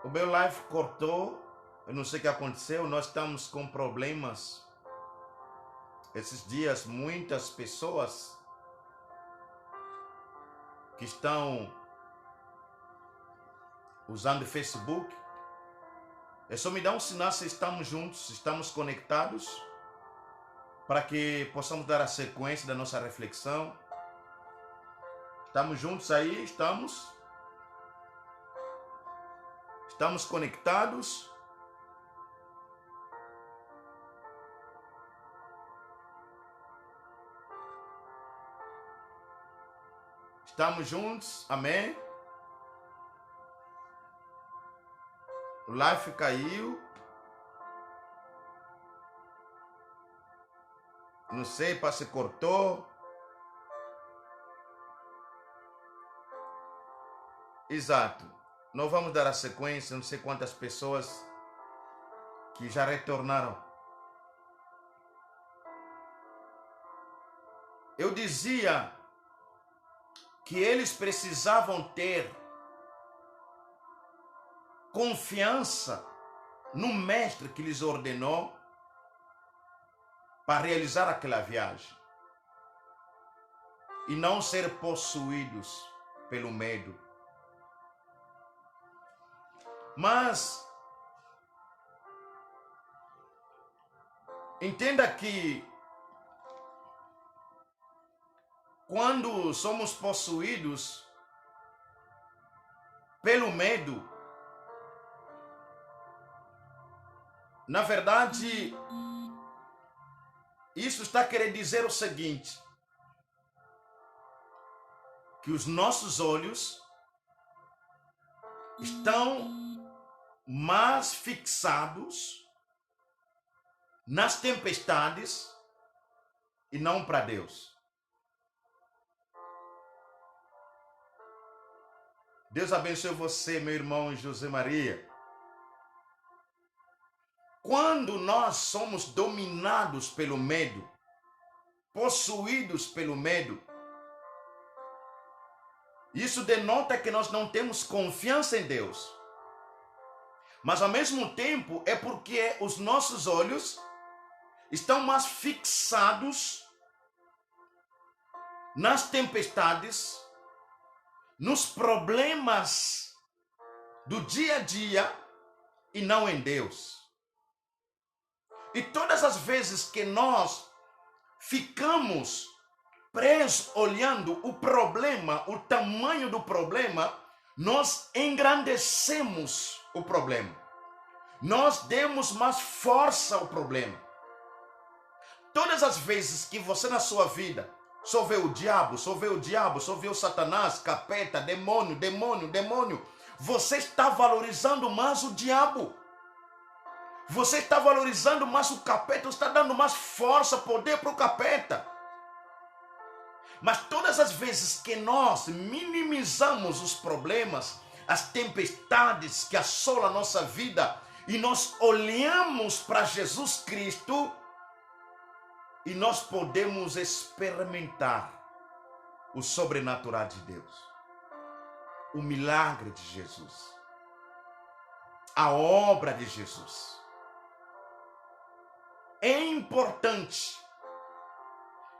O meu live cortou, eu não sei o que aconteceu, nós estamos com problemas. Esses dias, muitas pessoas que estão usando o Facebook, é só me dar um sinal se estamos juntos, se estamos conectados, para que possamos dar a sequência da nossa reflexão. Estamos juntos aí? Estamos conectados? Estamos juntos? Amém? O live caiu. Não sei, se cortou. Exato. Nós vamos dar a sequência, não sei quantas pessoas que já retornaram. Eu dizia que eles precisavam ter confiança no mestre que lhes ordenou para realizar aquela viagem e não ser possuídos pelo medo. Mas entenda que quando somos possuídos pelo medo, na verdade, isso está querendo dizer o seguinte, que os nossos olhos estão mais fixados nas tempestades e não para Deus. Deus abençoe você, meu irmão José Maria. Quando nós somos dominados pelo medo, possuídos pelo medo, isso denota que nós não temos confiança em Deus. Mas ao mesmo tempo é porque os nossos olhos estão mais fixados nas tempestades, nos problemas do dia a dia e não em Deus. E todas as vezes que nós ficamos presos olhando o problema, o tamanho do problema, nós engrandecemos o problema. Nós demos mais força ao problema. Todas as vezes que você na sua vida só vê o diabo, só vê o Satanás, capeta, demônio, você está valorizando mais o diabo. Você está valorizando mais o capeta, você está dando mais força, poder para o capeta. Mas todas as vezes que nós minimizamos os problemas, as tempestades que assolam a nossa vida, e nós olhamos para Jesus Cristo, e nós podemos experimentar o sobrenatural de Deus, o milagre de Jesus, a obra de Jesus. É importante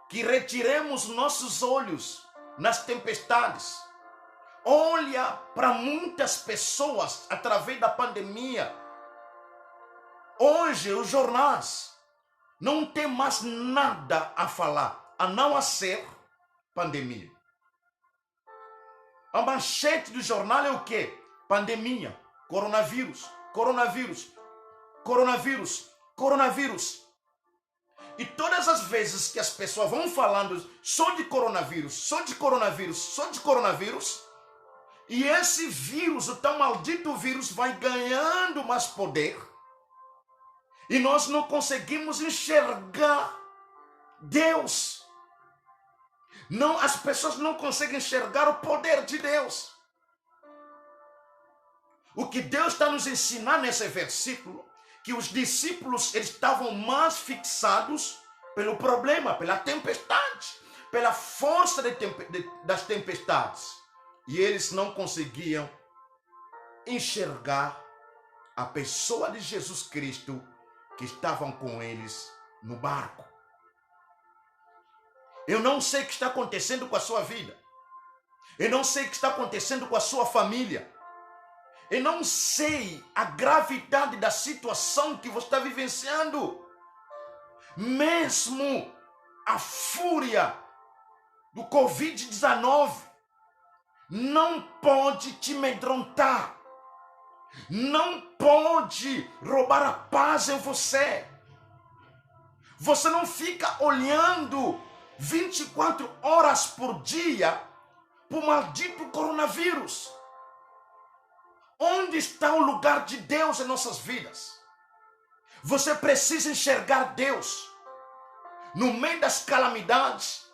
que retiremos nossos olhos nas tempestades. Olha para muitas pessoas através da pandemia. Hoje os jornais não tem mais nada a falar, a não ser pandemia. A manchete do jornal é o quê? Pandemia, coronavírus. E todas as vezes que as pessoas vão falando só de coronavírus, e esse vírus, o tão maldito vírus, vai ganhando mais poder, e nós não conseguimos enxergar Deus. Não, as pessoas não conseguem enxergar o poder de Deus. O que Deus está nos ensinando nesse versículo, que os discípulos eles estavam mais fixados pelo problema, pela tempestade, pela força das tempestades. E eles não conseguiam enxergar a pessoa de Jesus Cristo que estavam com eles no barco. Eu não sei o que está acontecendo com a sua vida. Eu não sei o que está acontecendo com a sua família. Eu não sei a gravidade da situação que você está vivenciando. Mesmo a fúria do Covid-19 não pode te amedrontar. Não pode roubar a paz em você. Você não fica olhando 24 horas por dia para o maldito coronavírus. Onde está o lugar de Deus em nossas vidas? Você precisa enxergar Deus. No meio das calamidades,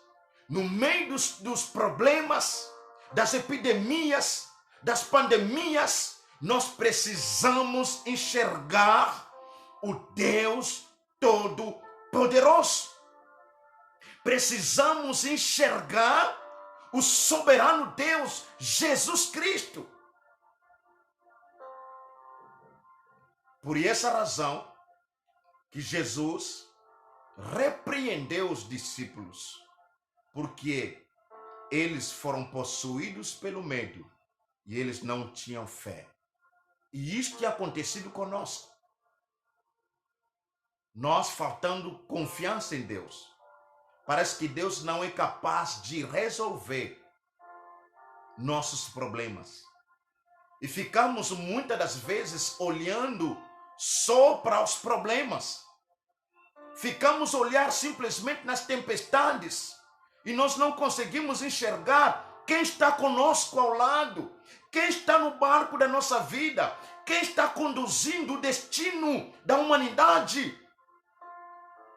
no meio dos problemas, das epidemias, das pandemias, nós precisamos enxergar o Deus Todo-Poderoso. Precisamos enxergar o soberano Deus, Jesus Cristo. Por essa razão que Jesus repreendeu os discípulos, porque eles foram possuídos pelo medo e eles não tinham fé. E isso tem acontecido conosco. Nós faltando confiança em Deus. Parece que Deus não é capaz de resolver nossos problemas. E ficamos muitas das vezes olhando só para os problemas. Ficamos a olhar simplesmente nas tempestades e nós não conseguimos enxergar quem está conosco ao lado, quem está no barco da nossa vida, quem está conduzindo o destino da humanidade.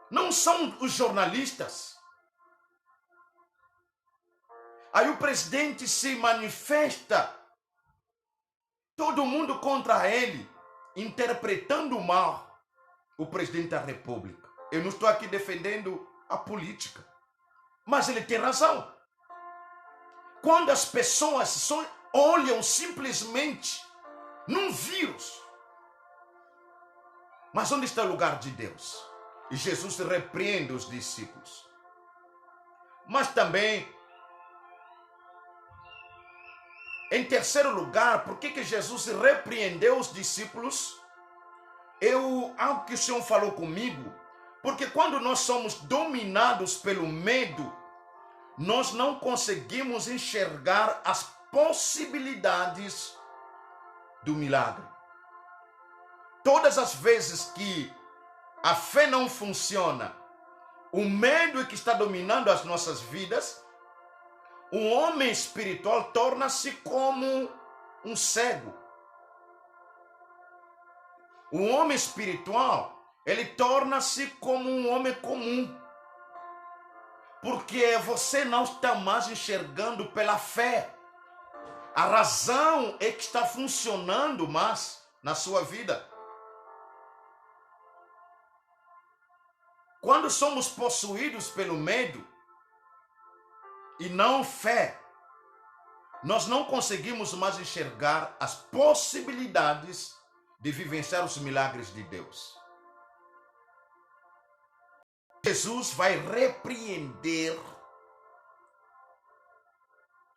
Não são os jornalistas. Aí o presidente se manifesta, todo mundo contra ele, interpretando mal o presidente da República. Eu não estou aqui defendendo a política, mas ele tem razão. Quando as pessoas só olham simplesmente num vírus, mas onde está o lugar de Deus? E Jesus repreende os discípulos. Mas também, em terceiro lugar, por que Jesus repreendeu os discípulos? Algo que o Senhor falou comigo, porque quando nós somos dominados pelo medo, nós não conseguimos enxergar as possibilidades do milagre. Todas as vezes que a fé não funciona, o medo é que está dominando as nossas vidas, um homem espiritual torna-se como um cego. Um homem espiritual, ele torna-se como um homem comum. Porque você não está mais enxergando pela fé. A razão é que está funcionando mais na sua vida. Quando somos possuídos pelo medo e não fé, nós não conseguimos mais enxergar as possibilidades de vivenciar os milagres de Deus. Jesus vai repreender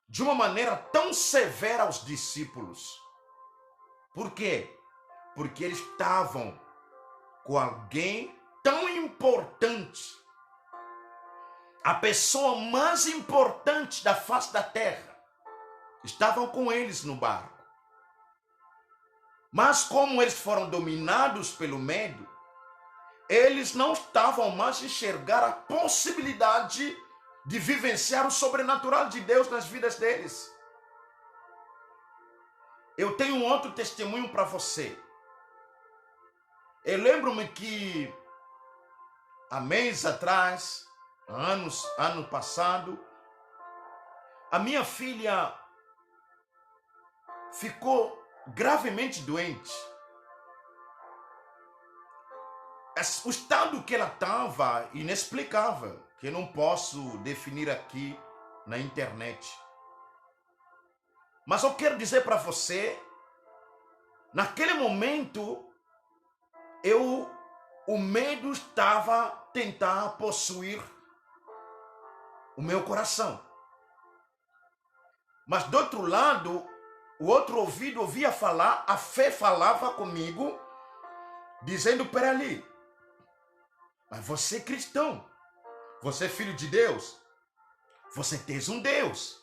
de uma maneira tão severa aos discípulos. Por quê? Porque eles estavam com alguém tão importante, a pessoa mais importante da face da terra, estavam com eles no barco. Mas como eles foram dominados pelo medo, eles não estavam mais a enxergar a possibilidade de vivenciar o sobrenatural de Deus nas vidas deles. Eu tenho um outro testemunho para você. Eu lembro-me que há meses atrás, ano passado, a minha filha ficou gravemente doente. O estado que ela estava, inexplicável, que eu não posso definir aqui na internet. Mas eu quero dizer para você Naquele momento, o medo estava tentando possuir o meu coração. Mas do outro lado, o outro ouvido ouvia falar, a fé falava comigo, dizendo: peraí, mas você é cristão, você é filho de Deus, você tem um Deus.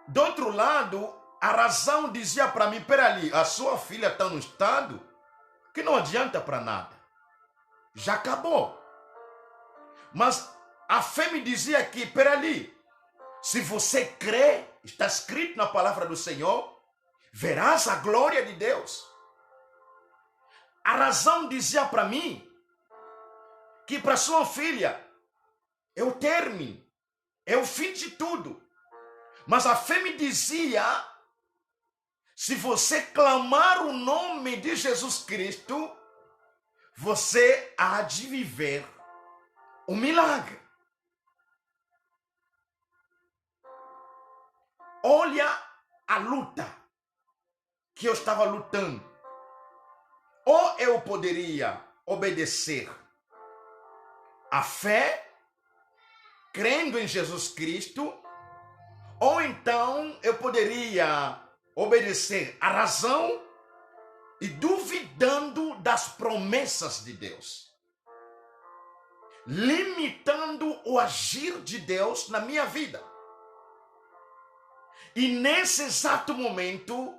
Do outro lado, a razão dizia para mim: peraí, a sua filha está no estado que não adianta para nada, já acabou. Mas a fé me dizia que, peraí, se você crê, está escrito na palavra do Senhor, verás a glória de Deus. A razão dizia para mim que para sua filha é o término, é o fim de tudo. Mas a fé me dizia: se você clamar o nome de Jesus Cristo, você há de viver um milagre. Olha a luta que eu estava lutando. Ou eu poderia obedecer à fé, crendo em Jesus Cristo, ou então eu poderia obedecer à razão e duvidando das promessas de Deus, limitando o agir de Deus na minha vida. E nesse exato momento,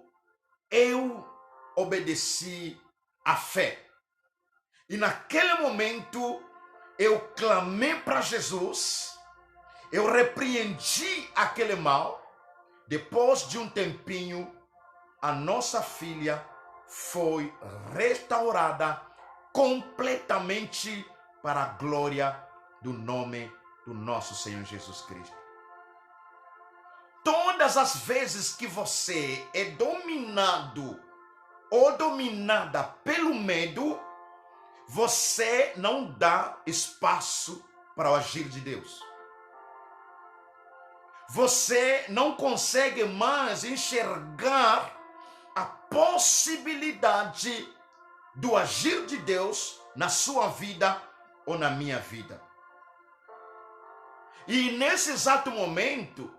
eu obedeci à fé. E naquele momento, eu clamei para Jesus, eu repreendi aquele mal. Depois de um tempinho, a nossa filha foi restaurada completamente para a glória do nome do nosso Senhor Jesus Cristo. Todas as vezes que você é dominado ou dominada pelo medo, você não dá espaço para o agir de Deus. Você não consegue mais enxergar a possibilidade do agir de Deus na sua vida ou na minha vida. E nesse exato momento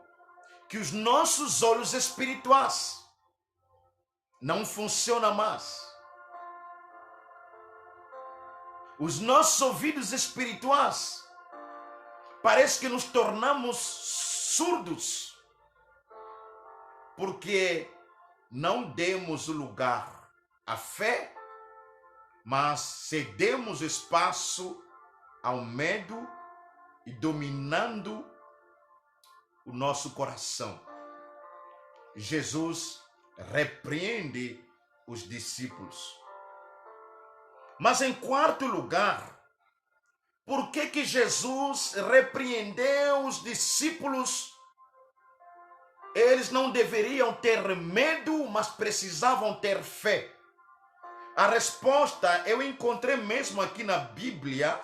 que os nossos olhos espirituais não funcionam mais. Os nossos ouvidos espirituais parece que nos tornamos surdos, porque não demos o lugar à fé, mas cedemos espaço ao medo e dominando o nosso coração. Jesus repreende os discípulos. Mas em quarto lugar, por que Jesus repreendeu os discípulos? Eles não deveriam ter medo, mas precisavam ter fé. A resposta eu encontrei mesmo aqui na Bíblia,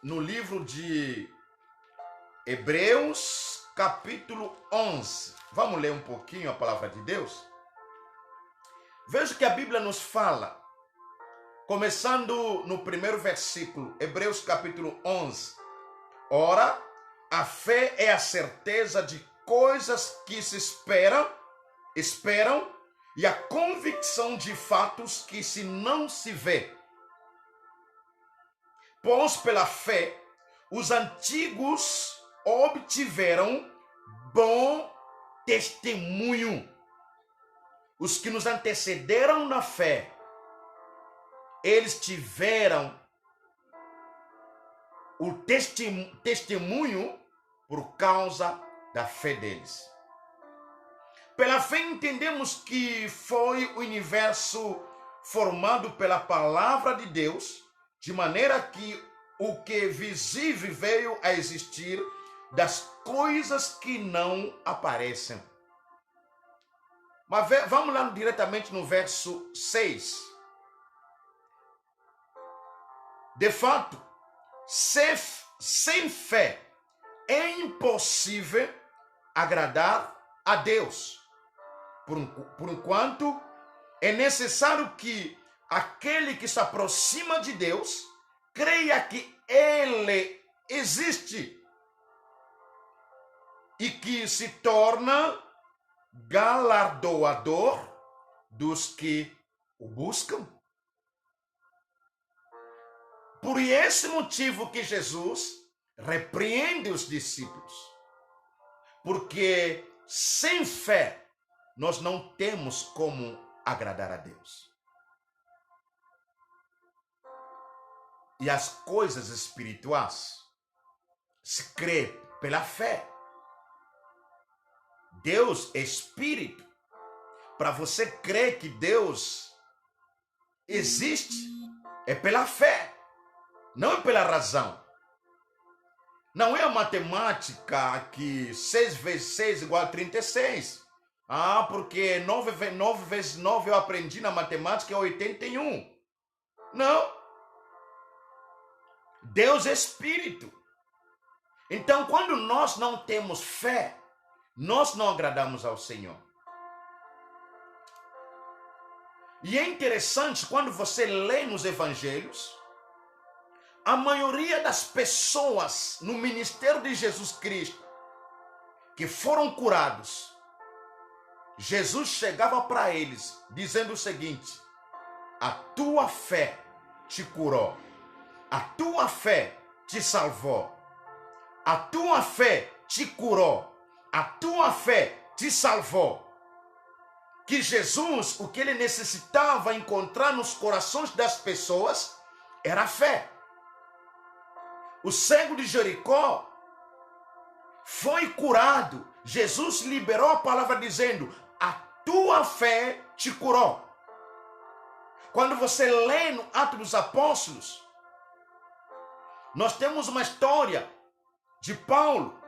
no livro de Hebreus, capítulo 11. Vamos ler um pouquinho a palavra de Deus? Veja que a Bíblia nos fala, começando no primeiro versículo, Hebreus capítulo 11. Ora, a fé é a certeza de coisas que se esperam, e a convicção de fatos que se não se vê. Pois pela fé, os antigos obtiveram bom testemunho. Os que nos antecederam na fé, eles tiveram o testemunho por causa da fé deles. Pela fé entendemos que foi o universo formado pela palavra de Deus, de maneira que o que é visível veio a existir das coisas que não aparecem. Mas vamos lá diretamente no verso 6. De fato, sem fé é impossível agradar a Deus. Por enquanto, é necessário que aquele que se aproxima de Deus creia que Ele existe e que se torna galardoador dos que o buscam. Por esse motivo que Jesus repreende os discípulos, porque sem fé nós não temos como agradar a Deus. E as coisas espirituais se crê pela fé. Deus é espírito. Para você crer que Deus existe, é pela fé, não é pela razão. Não é a matemática que 6 vezes 6 igual a 36. Porque 9 vezes 9 eu aprendi na matemática é 81. Não. Deus é espírito. Então, quando nós não temos fé, nós não agradamos ao Senhor. E é interessante, quando você lê nos evangelhos, a maioria das pessoas no ministério de Jesus Cristo que foram curados, Jesus chegava para eles dizendo o seguinte: a tua fé te curou, a tua fé te salvou, a tua fé te curou, a tua fé te salvou. Que Jesus, o que ele necessitava encontrar nos corações das pessoas era a fé. O cego de Jericó foi curado. Jesus liberou a palavra dizendo: a tua fé te curou. Quando você lê no Atos dos Apóstolos, nós temos uma história de Paulo.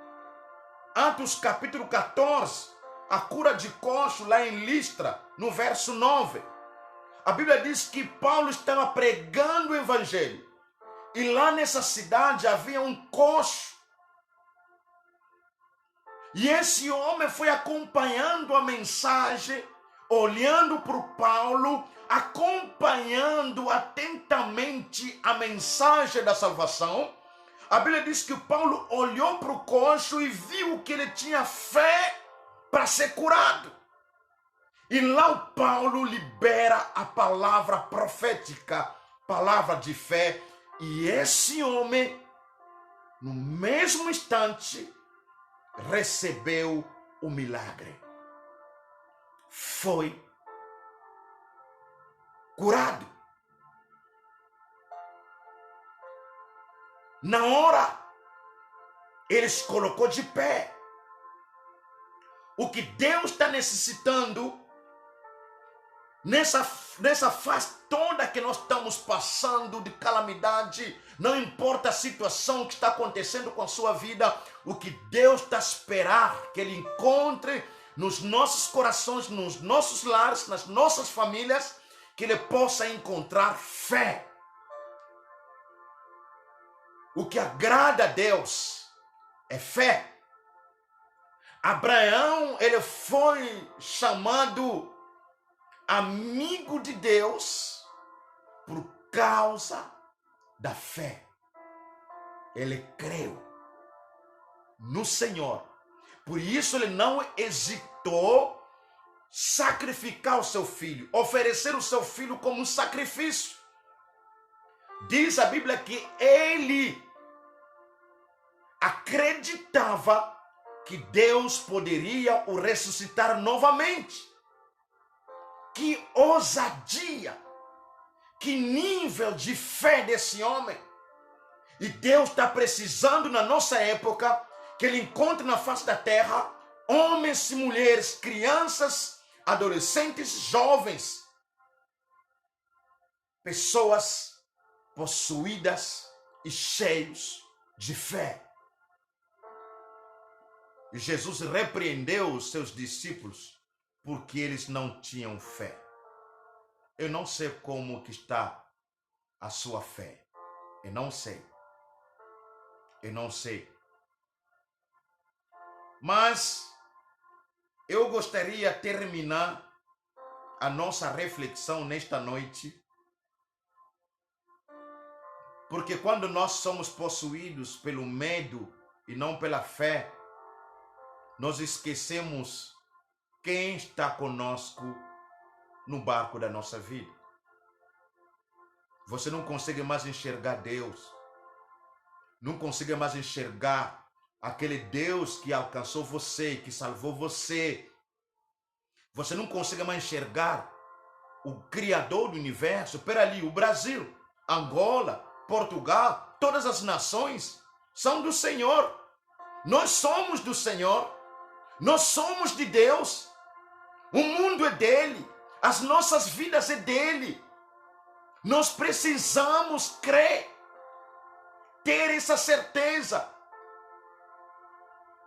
Atos capítulo 14, a cura de coxo lá em Listra, no verso 9. A Bíblia diz que Paulo estava pregando o evangelho. E lá nessa cidade havia um coxo. E esse homem foi acompanhando a mensagem, olhando para o Paulo, acompanhando atentamente a mensagem da salvação. A Bíblia diz que o Paulo olhou para o coxo e viu que ele tinha fé para ser curado. E lá o Paulo libera a palavra profética, palavra de fé. E esse homem, no mesmo instante, recebeu o milagre. Foi curado. Na hora, ele se colocou de pé. O que Deus está necessitando nessa fase toda que nós estamos passando de calamidade, não importa a situação que está acontecendo com a sua vida, o que Deus está esperando que Ele encontre nos nossos corações, nos nossos lares, nas nossas famílias, que Ele possa encontrar fé. O que agrada a Deus é fé. Abraão, ele foi chamado amigo de Deus por causa da fé. Ele creu no Senhor. Por isso ele não hesitou sacrificar o seu filho, oferecer o seu filho como um sacrifício. Diz a Bíblia que ele acreditava que Deus poderia o ressuscitar novamente. Que ousadia, que nível de fé desse homem. E Deus está precisando na nossa época que Ele encontre na face da terra homens e mulheres, crianças, adolescentes, jovens, pessoas possuídas e cheios de fé. E Jesus repreendeu os seus discípulos porque eles não tinham fé. Eu não sei como que está a sua fé. Eu não sei. Eu não sei. Mas eu gostaria de terminar a nossa reflexão nesta noite, porque quando nós somos possuídos pelo medo e não pela fé, nós esquecemos quem está conosco no barco da nossa vida. Você não consegue mais enxergar Deus, não consegue mais enxergar aquele Deus que alcançou você, que salvou você. Você não consegue mais enxergar o Criador do universo. Espera ali, o Brasil, Angola, Portugal, todas as nações são do Senhor. Nós somos do Senhor. Nós somos de Deus. O mundo é dele. As nossas vidas é dele. Nós precisamos crer, ter essa certeza.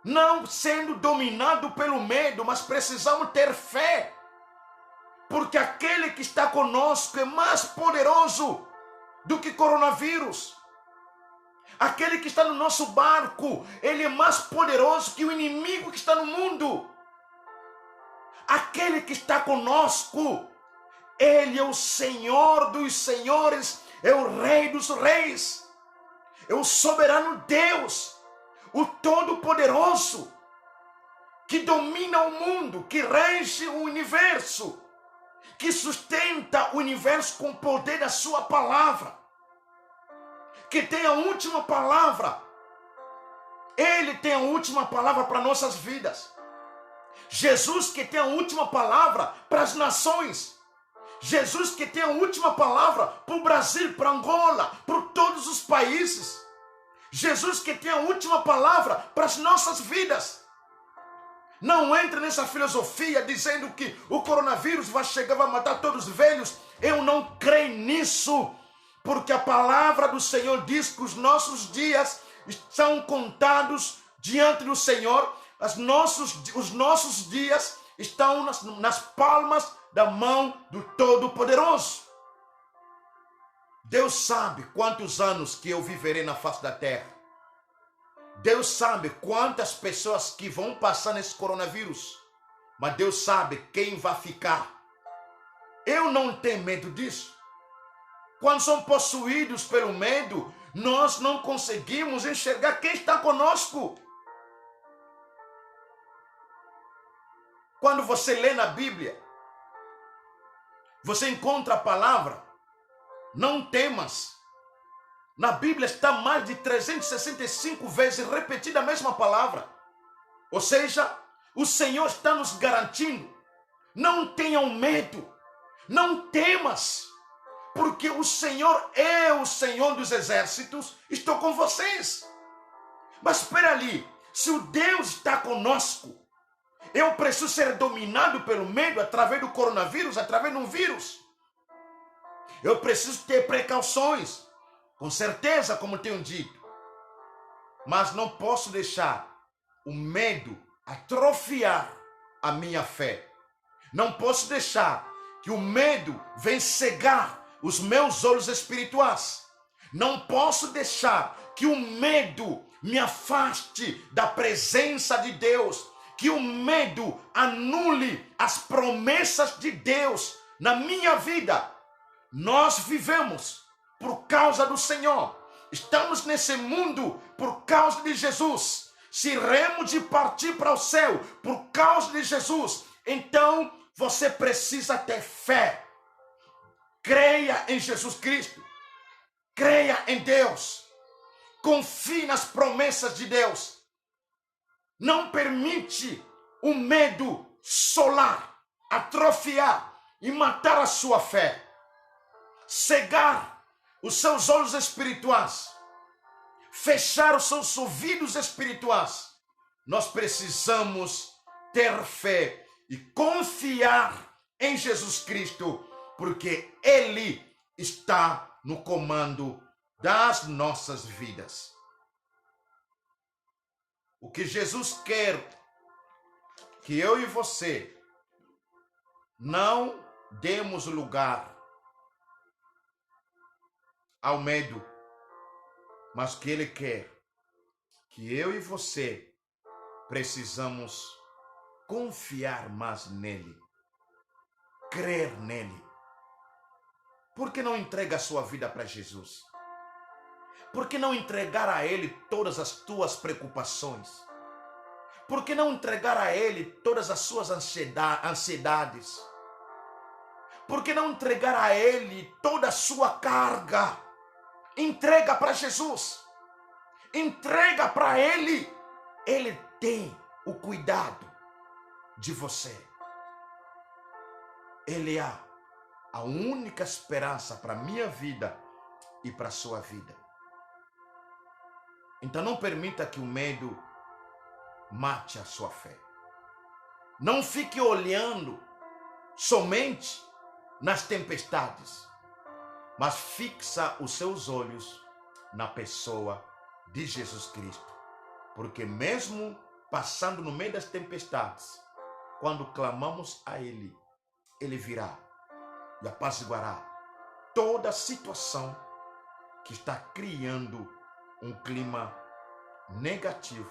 Não sendo dominado pelo medo, mas precisamos ter fé. Porque aquele que está conosco é mais poderoso do que coronavírus. Aquele que está no nosso barco, ele é mais poderoso que o inimigo que está no mundo. Aquele que está conosco, ele é o Senhor dos senhores, é o Rei dos reis, é o soberano Deus, o Todo-Poderoso, que domina o mundo, que rege o universo, que sustenta o universo com o poder da sua palavra, que tem a última palavra. Ele tem a última palavra para nossas vidas. Jesus que tem a última palavra para as nações. Jesus que tem a última palavra para o Brasil, para Angola, para todos os países. Jesus que tem a última palavra para as nossas vidas. Não entre nessa filosofia dizendo que o coronavírus vai chegar, vai matar todos os velhos. Eu não creio nisso, porque a palavra do Senhor diz que os nossos dias são contados diante do Senhor. Os nossos dias estão nas palmas da mão do Todo-Poderoso. Deus sabe quantos anos que eu viverei na face da terra. Deus sabe quantas pessoas que vão passar nesse coronavírus. Mas Deus sabe quem vai ficar. Eu não tenho medo disso. Quando somos possuídos pelo medo, nós não conseguimos enxergar quem está conosco. Quando você lê na Bíblia, você encontra a palavra, não temas. Na Bíblia está mais de 365 vezes repetida a mesma palavra. Ou seja, o Senhor está nos garantindo, não tenham medo, não temas, porque o Senhor é o Senhor dos exércitos, estou com vocês. Mas espera ali, se o Deus está conosco, eu preciso ser dominado pelo medo através do coronavírus, através de um vírus. Eu preciso ter precauções, com certeza, como tenho dito. Mas não posso deixar o medo atrofiar a minha fé. Não posso deixar que o medo venha cegar os meus olhos espirituais. Não posso deixar que o medo me afaste da presença de Deus. Que o medo anule as promessas de Deus na minha vida. Nós vivemos por causa do Senhor. Estamos nesse mundo por causa de Jesus. Se iremos de partir para o céu por causa de Jesus, então você precisa ter fé. Creia em Jesus Cristo. Creia em Deus. Confie nas promessas de Deus. Não permite o medo solar, atrofiar e matar a sua fé. Cegar os seus olhos espirituais. Fechar os seus ouvidos espirituais. Nós precisamos ter fé e confiar em Jesus Cristo, porque Ele está no comando das nossas vidas. O que Jesus quer que eu e você não demos lugar ao medo, mas que Ele quer que eu e você precisamos confiar mais nele, crer nele. Por que não entrega a sua vida para Jesus? Por que não entregar a ele todas as tuas preocupações? Por que não entregar a ele todas as suas ansiedades? Por que não entregar a ele toda a sua carga? Entrega para Jesus. Entrega para ele. Ele tem o cuidado de você. Ele é a única esperança para a minha vida e para a sua vida. Então não permita que o medo mate a sua fé. Não fique olhando somente nas tempestades, mas fixa os seus olhos na pessoa de Jesus Cristo. Porque mesmo passando no meio das tempestades, quando clamamos a Ele, Ele virá e apaziguará toda a situação que está criando um clima negativo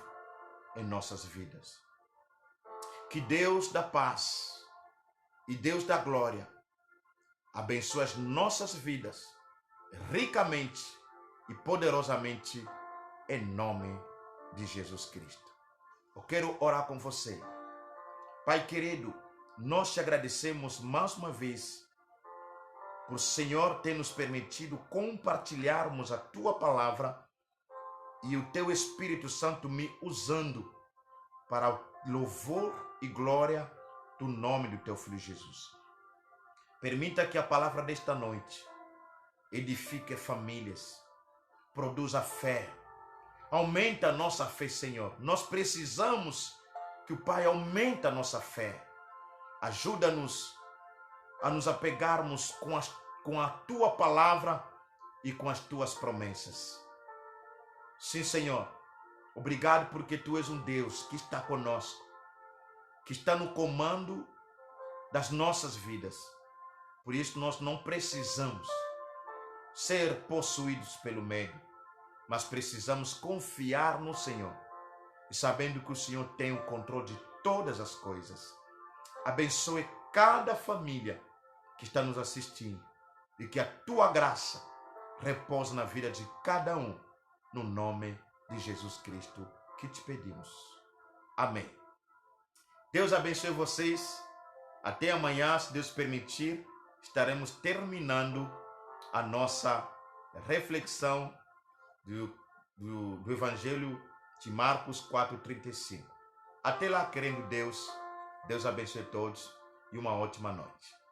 em nossas vidas. Que Deus da paz e Deus da glória abençoe as nossas vidas ricamente e poderosamente em nome de Jesus Cristo. Eu quero orar com você. Pai querido, nós te agradecemos mais uma vez por o Senhor ter nos permitido compartilharmos a Tua palavra e o Teu Espírito Santo me usando para o louvor e glória do nome do Teu Filho Jesus. Permita que a palavra desta noite edifique famílias, produza fé, aumenta a nossa fé, Senhor. Nós precisamos que o Pai aumente a nossa fé. Ajuda-nos a nos apegarmos com a Tua palavra e com as Tuas promessas. Sim, Senhor. Obrigado porque Tu és um Deus que está conosco, que está no comando das nossas vidas. Por isso nós não precisamos ser possuídos pelo medo, mas precisamos confiar no Senhor e sabendo que o Senhor tem o controle de todas as coisas. Abençoe cada família que está nos assistindo e que a Tua graça repouse na vida de cada um, no nome de Jesus Cristo que te pedimos. Amém. Deus abençoe vocês. Até amanhã, se Deus permitir, estaremos terminando a nossa reflexão do Evangelho de Marcos 4:35. Até lá, querendo Deus, Deus abençoe todos e uma ótima noite.